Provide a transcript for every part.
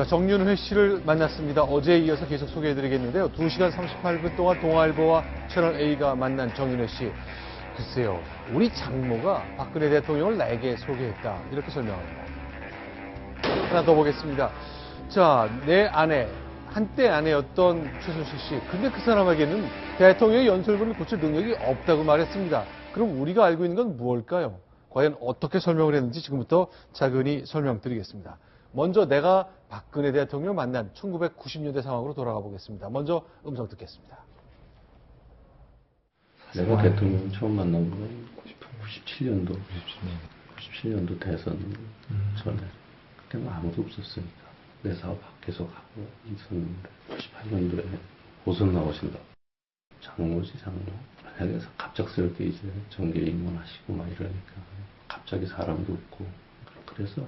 자, 정윤회 씨를 만났습니다. 어제에 이어서 계속 소개해드리겠는데요. 2시간 38분 동안 동아일보와 채널A가 만난 정윤회 씨. 글쎄요, 우리 장모가 박근혜 대통령을 내게 소개했다. 이렇게 설명합니다. 하나 더 보겠습니다. 자, 내 아내, 한때 아내였던 최순실 씨. 근데 그 사람에게는 대통령의 연설문을 고칠 능력이 없다고 말했습니다. 그럼 우리가 알고 있는 건 무엇일까요? 과연 어떻게 설명을 했는지 지금부터 자근히 설명드리겠습니다. 먼저 내가 박근혜 대통령 만난 1990년대 상황으로 돌아가 보겠습니다. 먼저 음성 듣겠습니다. 내가 대통령 처음 만난 건 97년도 대선 전에. 그때는 아무도 없었으니까. 내 사업 계속 하고 있었는데 98년도에 오선 나오신다. 장모지 장모. 만약에 갑작스럽게 이제 정계에 입문하시고 막 이러니까 갑자기 사람도 없고 그래서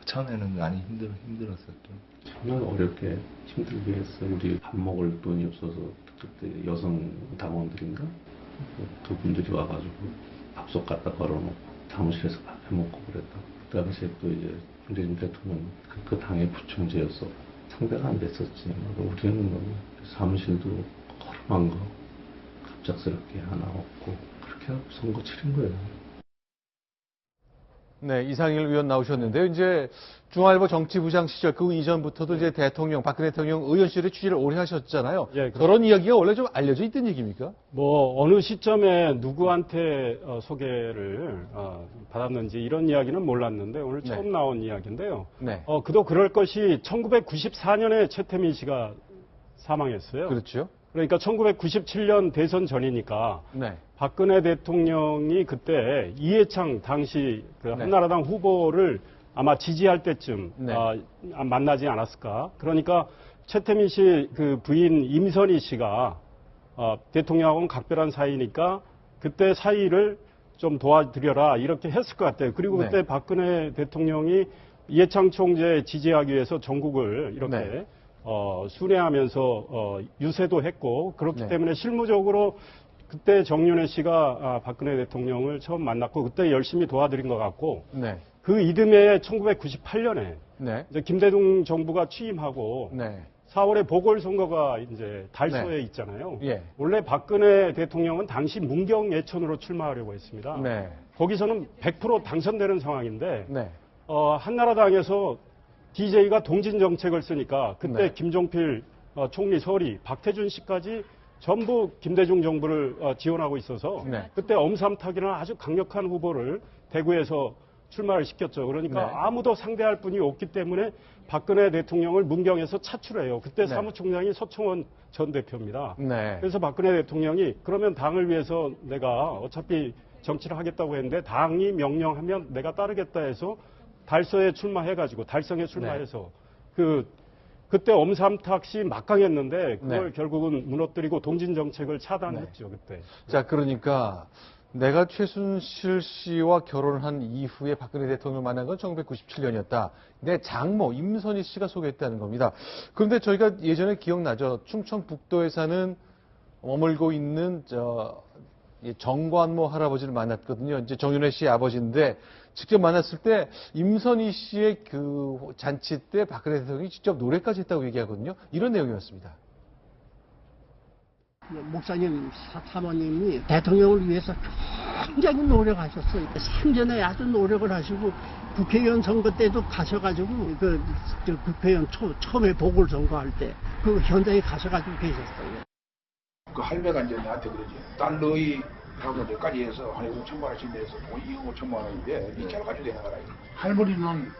처음에는 많이 힘들었었죠. 정말 어렵게 힘들게 했어. 우리 밥 먹을 돈이 없어서 그때 여성 당원들인가 그분들이 와가지고 밥솥 갖다 걸어놓고 사무실에서 밥 해먹고 그랬다. 그 당시에 또 이제 문재인 대통령 그 당의 부총재였어. 상대가 안 됐었지. 우리는 너무 사무실도 걸어놓은 거 갑작스럽게 하나 없고 그렇게 하고 선거 치른 거예요. 네, 이상일 의원 나오셨는데요. 이제 중앙일보 정치부장 시절 그 이전부터도 이제 대통령, 박근혜 대통령 의원실의 취재를 오래 하셨잖아요. 예, 그런 이야기가 원래 좀 알려져 있던 얘기입니까? 뭐 어느 시점에 누구한테 소개를 받았는지 이런 이야기는 몰랐는데 오늘 처음 네. 나온 이야기인데요. 네. 그도 그럴 것이 1994년에 최태민 씨가 사망했어요. 그렇죠. 그러니까 1997년 대선 전이니까 네. 박근혜 대통령이 그때 이해창 당시 그 네. 한나라당 후보를 아마 지지할 때쯤 네. 만나지 않았을까. 그러니까 최태민 씨 그 부인 임선희 씨가 대통령하고는 각별한 사이니까 그때 사이를 좀 도와드려라 이렇게 했을 것 같아요. 그리고 그때 네. 박근혜 대통령이 이해창 총재 지지하기 위해서 전국을 이렇게 네. 순회하면서 유세도 했고 그렇기 네. 때문에 실무적으로 그때 정윤회 씨가 박근혜 대통령을 처음 만났고 그때 열심히 도와드린 것 같고 네. 그 이듬해 1998년에 네. 이제 김대중 정부가 취임하고 네. 4월에 보궐선거가 이제 달서에 네. 있잖아요. 예. 원래 박근혜 대통령은 당시 문경 예천으로 출마하려고 했습니다. 네. 거기서는 100% 당선되는 상황인데 네. 한나라당에서 DJ가 동진 정책을 쓰니까 그때 네. 김종필 총리 설이 박태준 씨까지 전부 김대중 정부를 지원하고 있어서 네. 그때 엄삼탁이라는 아주 강력한 후보를 대구에서 출마를 시켰죠. 그러니까 네. 아무도 상대할 분이 없기 때문에 박근혜 대통령을 문경에서 차출해요. 그때 네. 사무총장이 서청원 전 대표입니다. 네. 그래서 박근혜 대통령이 그러면 당을 위해서 내가 어차피 정치를 하겠다고 했는데 당이 명령하면 내가 따르겠다 해서 달서에 출마해가지고 달성에 출마해서 그때 엄삼탁 씨 막강했는데 그걸 네. 결국은 무너뜨리고 동진 정책을 차단했죠. 그때. 자, 그러니까 내가 최순실 씨와 결혼한 이후에 박근혜 대통령을 만난 건 1997년이었다. 내 장모 임선희 씨가 소개했다는 겁니다. 그런데 저희가 예전에 기억나죠. 충청북도에 사는 머물고 있는 정관모 할아버지를 만났거든요. 이제 정윤회 씨의 아버지인데 직접 만났을 때 임선희 씨의 그 잔치 때 박근혜 대통령이 직접 노래까지 했다고 얘기하거든요. 이런 내용이었습니다. 목사님 사모님이 대통령을 위해서 굉장히 노력하셨어요. 생전에 아주 노력을 하시고 국회의원 선거 때도 가셔가지고 국회의원 처음에 보궐선거할 때 그 현장에 가셔가지고 계셨어요. 그 할매가 이제 나한테 그러지. 딸 너희 하고 몇까지 해서 한 5천만 원씩 내서 2억 5천만 원인데 이 차를 가지고 내나가라. 할머니는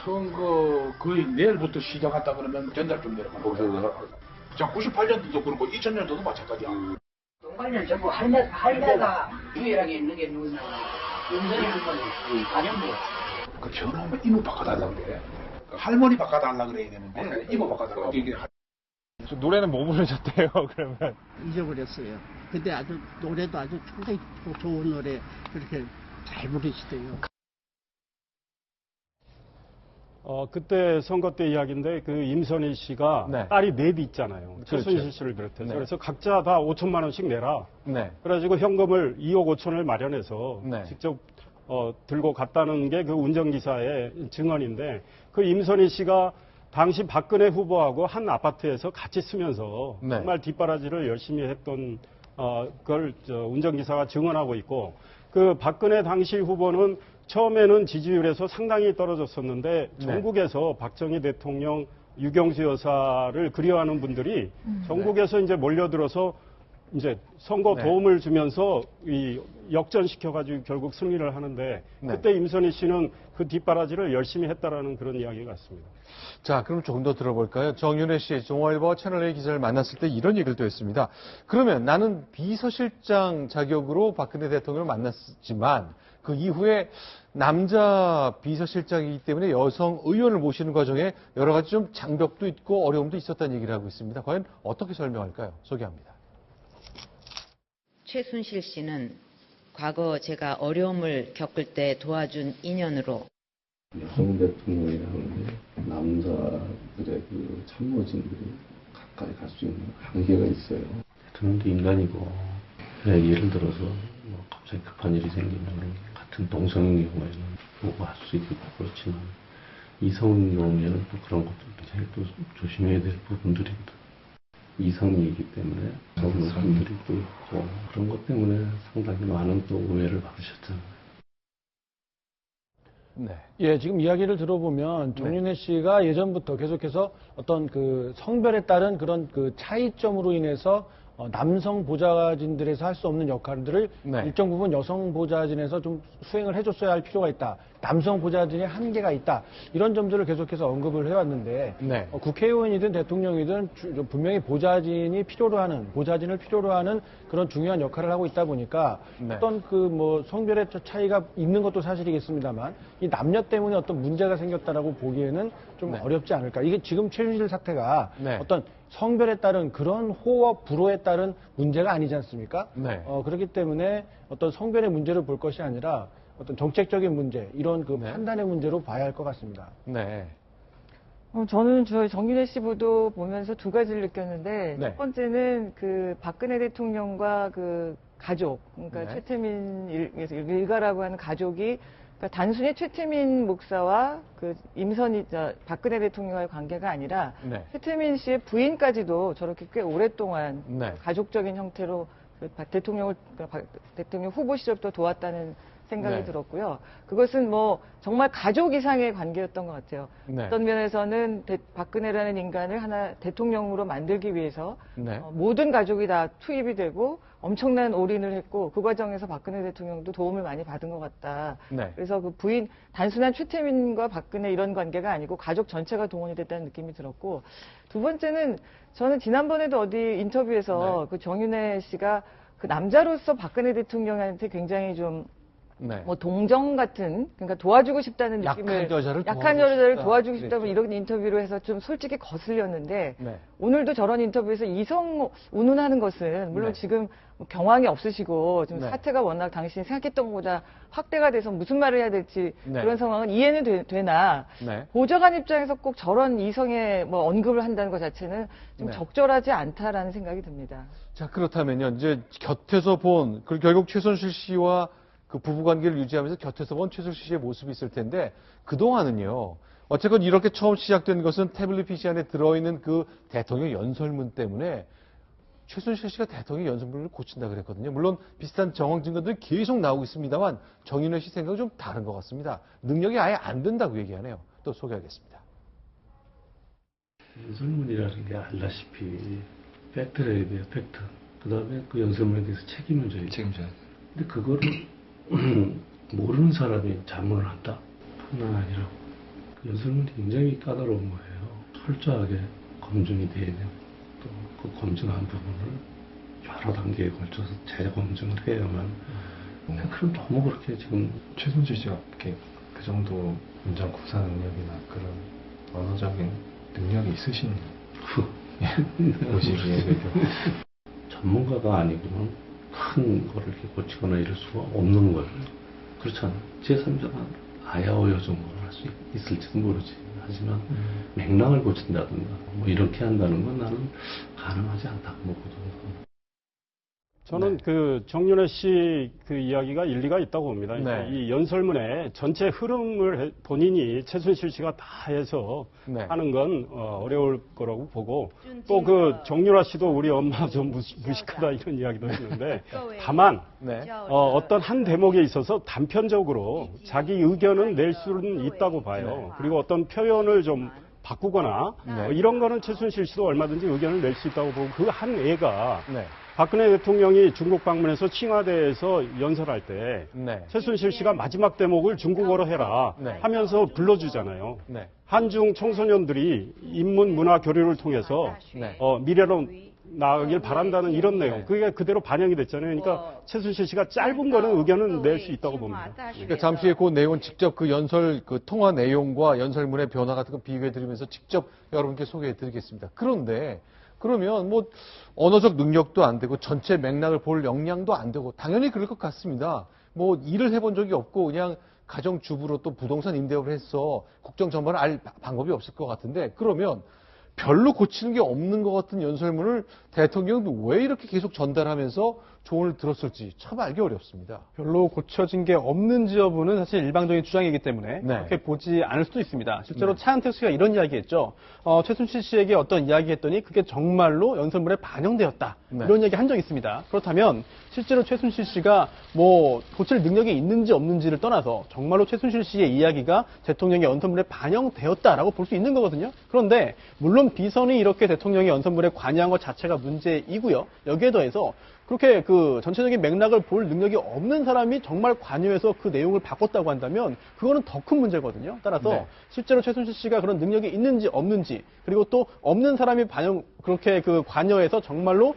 선거 거의 내일부터 시작했다 그러면 전달 좀 내려가는 거야. 자, 98년도도 그렇고 2000년도도 마찬가지야. 동반년 전부 할매가 유일하게 있는 게 누구냐? 윤석열 후보는 안영부. 그 전화하면 이모 바꿔달라고 그래. 할머니 바꿔달라고 그래야 되는데 이모 바꿔달라고. 이게 노래는 뭐 부르셨대요, 그러면? 잊어버렸어요. 근데 아주 노래도 아주 상당히 좋은 노래 그렇게 잘 부르시대요. 그때 선거 때 이야기인데 그 임선희 씨가 네. 딸이 넷이 있잖아요. 그렇죠. 최순실 씨를 비롯해서. 네. 그래서 각자 다 5천만 원씩 내라. 네. 그래가지고 현금을 2억 5천을 마련해서 네. 직접 들고 갔다는 게 그 운전기사의 증언인데 그 임선희 씨가 당시 박근혜 후보하고 한 아파트에서 같이 쓰면서 네. 정말 뒷바라지를 열심히 했던 그걸 운전기사가 증언하고 있고, 그 박근혜 당시 후보는 처음에는 지지율에서 상당히 떨어졌었는데 전국에서 박정희 대통령, 유경수 여사를 그리워하는 분들이 전국에서 이제 몰려들어서 이제 선거 네. 도움을 주면서 이 역전시켜가지고 결국 승리를 하는데, 그때 임선희 씨는 그 뒷바라지를 열심히 했다라는 그런 이야기 같습니다. 자, 그럼 조금 더 들어볼까요? 정윤혜 씨, 동아일보와 채널A 기자를 만났을 때 이런 얘기를 또 했습니다. 그러면 나는 비서실장 자격으로 박근혜 대통령을 만났지만 그 이후에 남자 비서실장이기 때문에 여성 의원을 모시는 과정에 여러 가지 좀 장벽도 있고 어려움도 있었다는 얘기를 하고 있습니다. 과연 어떻게 설명할까요? 소개합니다. 최순실 씨는 과거 제가 어려움을 겪을 때 도와준 인연으로 여성 대통령이라는 게 남자들의 그 참모진들이 가까이 갈 수 있는 한계가 있어요. 대통령도 인간이고, 예를 들어서 뭐 갑자기 급한 일이 생기면 같은 동성인 경우에는 보고 할 수 있고 그렇지만 이성인 경우에는 또 그런 것들도 제일 또 조심해야 될 부분들입니다. 이성이기 때문에 그런 분들이 또 있고, 그런 것 때문에 상당히 많은 또 오해를 받으셨잖아요. 네. 예, 지금 이야기를 들어보면 정윤혜 씨가 예전부터 계속해서 어떤 그 성별에 따른 그런 그 차이점으로 인해서 남성 보좌진들에서 할 수 없는 역할들을 네. 일정 부분 여성 보좌진에서 좀 수행을 해줬어야 할 필요가 있다. 남성 보좌진의 한계가 있다. 이런 점들을 계속해서 언급을 해왔는데 네. 국회의원이든 대통령이든 분명히 보좌진을 필요로 하는 그런 중요한 역할을 하고 있다 보니까 네. 어떤 그 뭐 성별의 차이가 있는 것도 사실이겠습니다만 이 남녀 때문에 어떤 문제가 생겼다라고 보기에는 좀 네. 어렵지 않을까. 이게 지금 최순실 사태가 네. 어떤 성별에 따른 그런 호와 불호에 따른 문제가 아니지 않습니까? 네. 그렇기 때문에 어떤 성별의 문제를 볼 것이 아니라 어떤 정책적인 문제, 이런 그 네. 판단의 문제로 봐야 할 것 같습니다. 네. 저는 저희 정윤혜 씨 보도 보면서 두 가지를 느꼈는데, 네. 첫 번째는 그 박근혜 대통령과 그 가족, 그러니까 네. 최태민 일가라고 하는 가족이, 그러니까 단순히 최태민 목사와 그 임선희 박근혜 대통령과의 관계가 아니라 네. 최태민 씨의 부인까지도 저렇게 꽤 오랫동안 네. 가족적인 형태로 그 대통령 후보 시절부터 도왔다는 생각이 네. 들었고요. 그것은 뭐 정말 가족 이상의 관계였던 것 같아요. 네. 어떤 면에서는 박근혜라는 인간을 하나 대통령으로 만들기 위해서 네. 모든 가족이 다 투입이 되고 엄청난 올인을 했고, 그 과정에서 박근혜 대통령도 도움을 많이 받은 것 같다. 네. 그래서 그 부인, 단순한 최태민과 박근혜 이런 관계가 아니고 가족 전체가 동원이 됐다는 느낌이 들었고, 두 번째는 저는 지난번에도 어디 인터뷰에서 네. 그 정윤혜 씨가 그 남자로서 박근혜 대통령한테 굉장히 좀 네. 뭐 동정 같은, 그러니까 도와주고 싶다는 느낌을, 약한 여자를 도와주고 싶다고 그랬죠. 이런 인터뷰로 해서 좀 솔직히 거슬렸는데, 네. 오늘도 저런 인터뷰에서 이성 운운하는 것은 물론 네. 지금 뭐 경황이 없으시고 지금 네. 사태가 워낙 당신이 생각했던 것보다 확대가 돼서 무슨 말을 해야 될지 네. 그런 상황은 이해는 되나, 네. 보좌관 입장에서 꼭 저런 이성의 뭐 언급을 한다는 것 자체는 좀 네. 적절하지 않다라는 생각이 듭니다. 자, 그렇다면요. 이제 곁에서 본, 결국 최순실 씨와 그 부부관계를 유지하면서 곁에서 본 최순실 씨의 모습이 있을 텐데, 그동안은요. 어쨌건 이렇게 처음 시작된 것은 태블릿 PC 안에 들어있는 그 대통령 연설문 때문에 최순실 씨가 대통령 연설문을 고친다 그랬거든요. 물론 비슷한 정황 증거들이 계속 나오고 있습니다만 정윤혜 씨 생각은 좀 다른 것 같습니다. 능력이 아예 안 된다고 얘기하네요. 또 소개하겠습니다. 연설문이라는 게 알다시피 팩트래야 돼요, 팩트. 그 다음에 그 연설문에 대해서 책임을 져야 돼요. 책임져야 돼. 근데 그거를 모르는 사람이 자문을 한다? 그건 아니라고. 그 연설문이 굉장히 까다로운 거예요. 철저하게 검증이 돼야 되고, 또 그 검증한 부분을 여러 단계에 걸쳐서 재검증을 해야만. 그럼 너무 그렇게 지금 최순실 씨가 이렇게 그 정도 문장 구사 능력이나 그런 언어적인 능력이 있으신 보시기에 전문가가 아니고는 큰 거를 이렇게 고치거나 이럴 수가 없는 거예요. 그렇잖아. 제3자가 아야오여 정도는 할 수 있을지도 모르지. 하지만 맥락을 고친다든가 뭐 이렇게 한다는 건 나는 가능하지 않다고 보거든. 저는 네. 그 정윤회 씨 그 이야기가 일리가 있다고 봅니다. 네. 이 연설문의 전체 흐름을 본인이 최순실 씨가 다 해서 네. 하는 건 어려울 거라고 보고 또 그 정윤아 씨도 우리 엄마 좀 무식하다 이런 이야기도 했는데 다만 네. 어떤 한 대목에 있어서 단편적으로 자기 의견은 낼 수는 있다고 봐요. 그리고 어떤 표현을 좀 바꾸거나 네. 이런 거는 최순실 씨도 얼마든지 의견을 낼 수 있다고 보고 그 한 애가 네. 박근혜 대통령이 중국 방문해서 칭화대에서 연설할 때 네. 최순실 씨가 마지막 대목을 중국어로 해라 네. 하면서 불러주잖아요. 네. 한중 청소년들이 인문 문화 교류를 통해서 네. 미래로 나아가길 바란다는 이런 내용, 그게 그대로 반영이 됐잖아요. 그러니까 최순실 씨가 짧은 거는 의견은 낼 수 있다고 봅니다. 그러니까 잠시 후에 그 내용은 직접 그 연설, 그 통화 내용과 연설문의 변화 같은 거 비교해드리면서 직접 여러분께 소개해드리겠습니다. 그런데 그러면 뭐 언어적 능력도 안 되고 전체 맥락을 볼 역량도 안 되고 당연히 그럴 것 같습니다. 뭐 일을 해본 적이 없고 그냥 가정주부로 또 부동산 임대업을 해서 국정 전반을 알 방법이 없을 것 같은데 그러면 별로 고치는 게 없는 것 같은 연설문을 대통령도 왜 이렇게 계속 전달하면서 조언을 들었을지 참 알기 어렵습니다. 별로 고쳐진 게 없는지 여부는 사실 일방적인 주장이기 때문에 네. 그렇게 보지 않을 수도 있습니다. 실제로 네. 차은택 씨가 이런 이야기했죠. 최순실 씨에게 어떤 이야기했더니 그게 정말로 연설문에 반영되었다. 네. 이런 이야기 한 적이 있습니다. 그렇다면 실제로 최순실 씨가 뭐 고칠 능력이 있는지 없는지를 떠나서 정말로 최순실 씨의 이야기가 대통령의 연설문에 반영되었다라고 볼 수 있는 거거든요. 그런데 물론 비선이 이렇게 대통령의 연설문에 관여한 것 자체가 문제이고요. 여기에 더해서 그렇게 그 전체적인 맥락을 볼 능력이 없는 사람이 정말 관여해서 그 내용을 바꿨다고 한다면 그거는 더 큰 문제거든요. 따라서 네. 실제로 최순실 씨가 그런 능력이 있는지 없는지 그리고 또 없는 사람이 그렇게 그 관여해서 정말로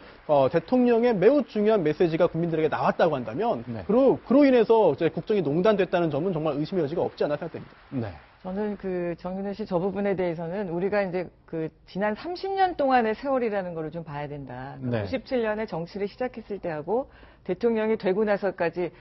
대통령의 매우 중요한 메시지가 국민들에게 나왔다고 한다면 네. 그로 인해서 이제 국정이 농단됐다는 점은 정말 의심의 여지가 없지 않나 생각됩니다. 네. 저는 그 정윤회 씨 저 부분에 대해서는 우리가 이제 그 지난 30년 동안의 세월이라는 거를 좀 봐야 된다. 네. 97년에 정치를 시작했을 때하고 대통령이 되고 나서까지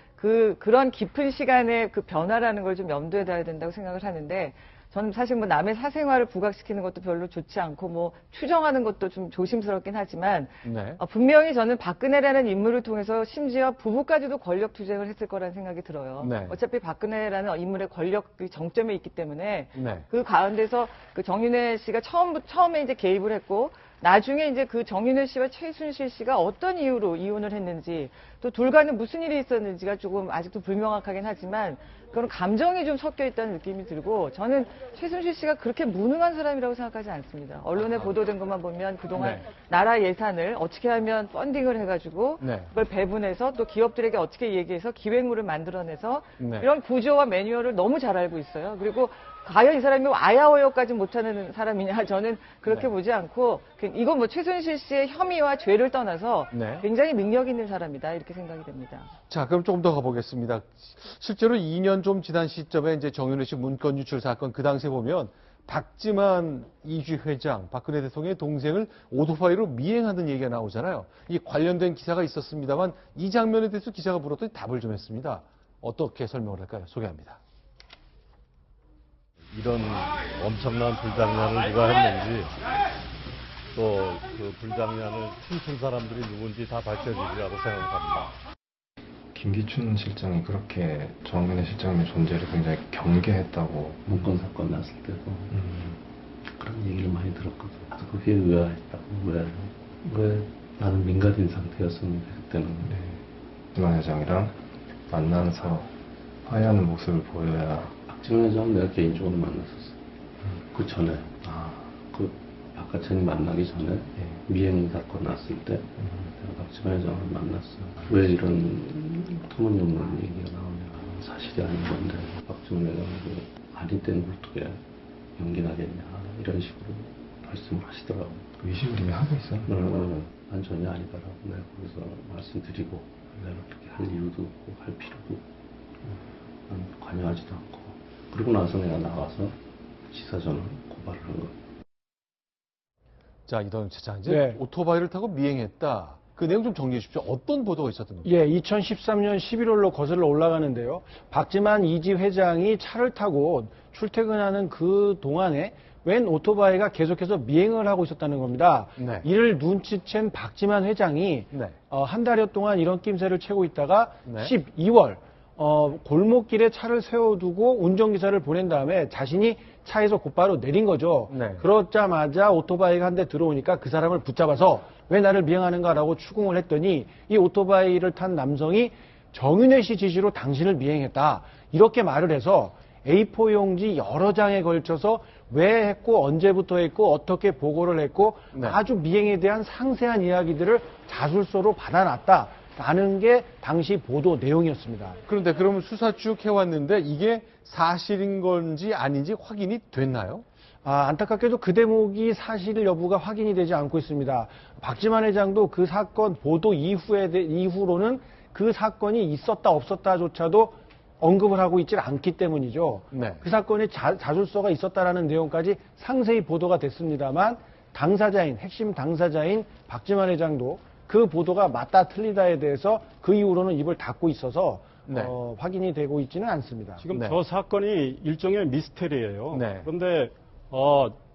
그런 깊은 시간의 그 변화라는 걸 좀 염두에 둬야 된다고 생각을 하는데 저는 사실 뭐 남의 사생활을 부각시키는 것도 별로 좋지 않고 뭐 추정하는 것도 좀 조심스럽긴 하지만 네. 분명히 저는 박근혜라는 인물을 통해서 심지어 부부까지도 권력 투쟁을 했을 거라는 생각이 들어요. 네. 어차피 박근혜라는 인물의 권력이 정점에 있기 때문에 네. 그 가운데서 그 정윤회 씨가 처음에 이제 개입을 했고 나중에 이제 그 정윤회 씨와 최순실 씨가 어떤 이유로 이혼을 했는지 또 둘 간에 무슨 일이 있었는지가 조금 아직도 불명확하긴 하지만 그런 감정이 좀 섞여 있다는 느낌이 들고 저는 최순실 씨가 그렇게 무능한 사람이라고 생각하지 않습니다. 언론에 보도된 것만 보면 그동안 네. 나라 예산을 어떻게 하면 펀딩을 해가지고 네. 그걸 배분해서 또 기업들에게 어떻게 얘기해서 기획물을 만들어내서 네. 이런 구조와 매뉴얼을 너무 잘 알고 있어요. 그리고 과연 이 사람이 아야어여까지 못하는 사람이냐 저는 그렇게 네. 보지 않고 이건 뭐 최순실 씨의 혐의와 죄를 떠나서 네. 굉장히 능력 있는 사람이다 이렇게 생각이 됩니다. 자, 그럼 조금 더 가보겠습니다. 실제로 2년 좀 지난 시점에 이제 정윤회 씨 문건 유출 사건 그 당시에 보면 박지만 이주 회장, 박근혜 대통령의 동생을 오토바이로 미행하는 얘기가 나오잖아요. 이 관련된 기사가 있었습니다만 이 장면에 대해서 기자가 물었더니 답을 좀 했습니다. 어떻게 설명을 할까요? 소개합니다. 이런 엄청난 불장난을 누가 했는지 또 그 불장난을 춤춘 사람들이 누군지 다 밝혀지리라고 생각합니다. 김기춘 실장이 그렇게 정윤회 실장님의 존재를 굉장히 경계했다고 문건 사건 났을 때도 그런 얘기를 많이 들었거든. 그게 의아했다고. 왜 나는 민간인 상태였었는데 그때는. 네. 박지만 회장이랑 만나서 화해하는 모습을 보여야. 박지만 회장은 내가 개인적으로 만났었어. 그 전에. 그 박하천이 만나기 전에 미행 사건 났을 때 내가 박지만 회장을 만났어. 왜 이런 터무니없는 얘기가 나오냐. 사실이 아닌 건데 박지만 회장이 아니 땐 어떻게 연기나겠냐 이런 식으로 말씀을 하시더라고. 의심을 이미 하고 있어요? 난 전혀 아니다라고 내가 거기서 말씀드리고 내가 그렇게 할 이유도 없고 할 필요도 없고 난 관여하지도 않고 그러고 나서 내가 나와서 지사전을 고발을 한 거야. 자, 이동현 차장 이제 네. 오토바이를 타고 미행했다. 그 내용 좀 정리해 주십시오. 어떤 보도가 있었던 겁니까? 예, 2013년 11월로 거슬러 올라가는데요. 박지만 이지 회장이 차를 타고 출퇴근하는 그 동안에 웬 오토바이가 계속해서 미행을 하고 있었다는 겁니다. 네. 이를 눈치챈 박지만 회장이 네. 한 달여 동안 이런 낌새를 채고 있다가 네. 12월 골목길에 차를 세워두고 운전기사를 보낸 다음에 자신이 차에서 곧바로 내린 거죠. 네. 그러자마자 오토바이가 한 대 들어오니까 그 사람을 붙잡아서 왜 나를 미행하는가라고 추궁을 했더니 이 오토바이를 탄 남성이 정윤회 씨 지시로 당신을 미행했다. 이렇게 말을 해서 A4 용지 여러 장에 걸쳐서 왜 했고 언제부터 했고 어떻게 보고를 했고 네. 아주 미행에 대한 상세한 이야기들을 자술서로 받아놨다라는 게 당시 보도 내용이었습니다. 그런데 그러면 수사 쭉 해왔는데 이게 사실인 건지 아닌지 확인이 됐나요? 안타깝게도 그 대목이 사실 여부가 확인이 되지 않고 있습니다. 박지만 회장도 그 사건 보도 이후로는 그 사건이 있었다 없었다조차도 언급을 하고 있질 않기 때문이죠. 네. 그 사건에 자술서가 있었다라는 내용까지 상세히 보도가 됐습니다만 당사자인 핵심 당사자인 박지만 회장도 그 보도가 맞다 틀리다에 대해서 그 이후로는 입을 닫고 있어서 네. 확인이 되고 있지는 않습니다. 지금 네. 저 사건이 일종의 미스테리예요. 네. 그런데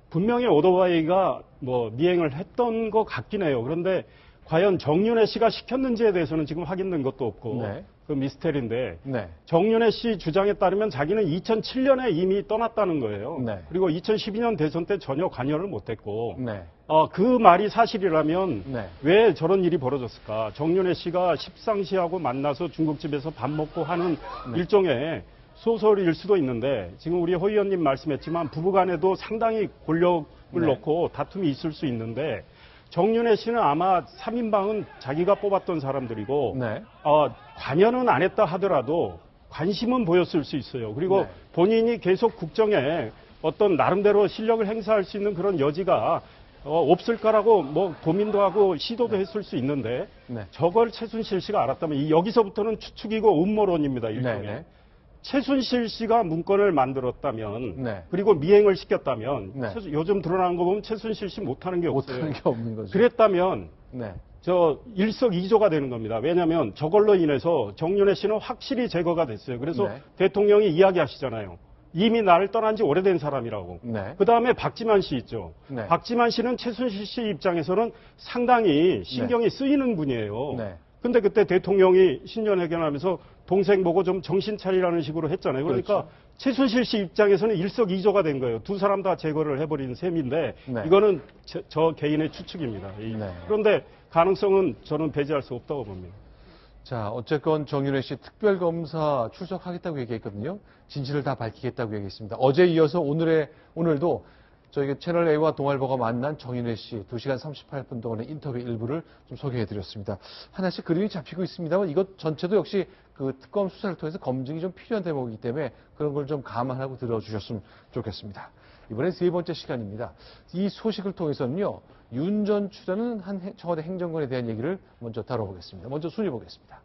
분명히 오토바이가 뭐 미행을 했던 것 같긴 해요. 그런데 과연 정윤회 씨가 시켰는지에 대해서는 지금 확인된 것도 없고 네. 그 미스테리인데 네. 정윤회 씨 주장에 따르면 자기는 2007년에 이미 떠났다는 거예요. 네. 그리고 2012년 대선 때 전혀 관여를 못했고 네. 그 말이 사실이라면 네. 왜 저런 일이 벌어졌을까? 정윤회 씨가 십상시하고 만나서 중국집에서 밥 먹고 하는 네. 일종의 소설일 수도 있는데 지금 우리 호 의원님 말씀했지만 부부간에도 상당히 권력을 네. 놓고 다툼이 있을 수 있는데 정윤회 씨는 아마 3인방은 자기가 뽑았던 사람들이고 네. 관여는 안 했다 하더라도 관심은 보였을 수 있어요. 그리고 네. 본인이 계속 국정에 어떤 나름대로 실력을 행사할 수 있는 그런 여지가 없을까라고 뭐 고민도 하고 시도도 했을 수 있는데 네. 저걸 최순실 씨가 알았다면 여기서부터는 추측이고 음모론입니다. 일종의. 네. 최순실 씨가 문건을 만들었다면 네. 그리고 미행을 시켰다면 네. 요즘 드러난 거 보면 최순실 씨 못하는 게 없어요. 못하는 게 없는 거죠. 그랬다면 네. 저 일석이조가 되는 겁니다. 왜냐하면 저걸로 인해서 정윤회 씨는 확실히 제거가 됐어요. 그래서 네. 대통령이 이야기하시잖아요. 이미 나를 떠난 지 오래된 사람이라고. 네. 그 다음에 박지만 씨 있죠. 네. 박지만 씨는 최순실 씨 입장에서는 상당히 신경이 쓰이는 분이에요. 네. 근데 그때 대통령이 신년회견하면서 동생 보고 좀 정신 차리라는 식으로 했잖아요. 그러니까 그렇죠. 최순실 씨 입장에서는 일석이조가 된 거예요. 두 사람 다 제거를 해버린 셈인데 네. 이거는 저 개인의 추측입니다. 네. 그런데 가능성은 저는 배제할 수 없다고 봅니다. 자, 어쨌건 정윤회 씨 특별검사 출석하겠다고 얘기했거든요. 진실을 다 밝히겠다고 얘기했습니다. 어제 이어서 오늘도 저희가 채널A와 동아일보가 만난 정윤회 씨 2시간 38분 동안의 인터뷰 일부를 좀 소개해드렸습니다. 하나씩 그림이 잡히고 있습니다만 이것 전체도 역시 그 특검 수사를 통해서 검증이 좀 필요한 대목이기 때문에 그런 걸 좀 감안하고 들어주셨으면 좋겠습니다. 이번엔 세 번째 시간입니다. 이 소식을 통해서는요, 윤 전 추자는 한 청와대 행정관에 대한 얘기를 먼저 다뤄보겠습니다. 먼저 순위 보겠습니다.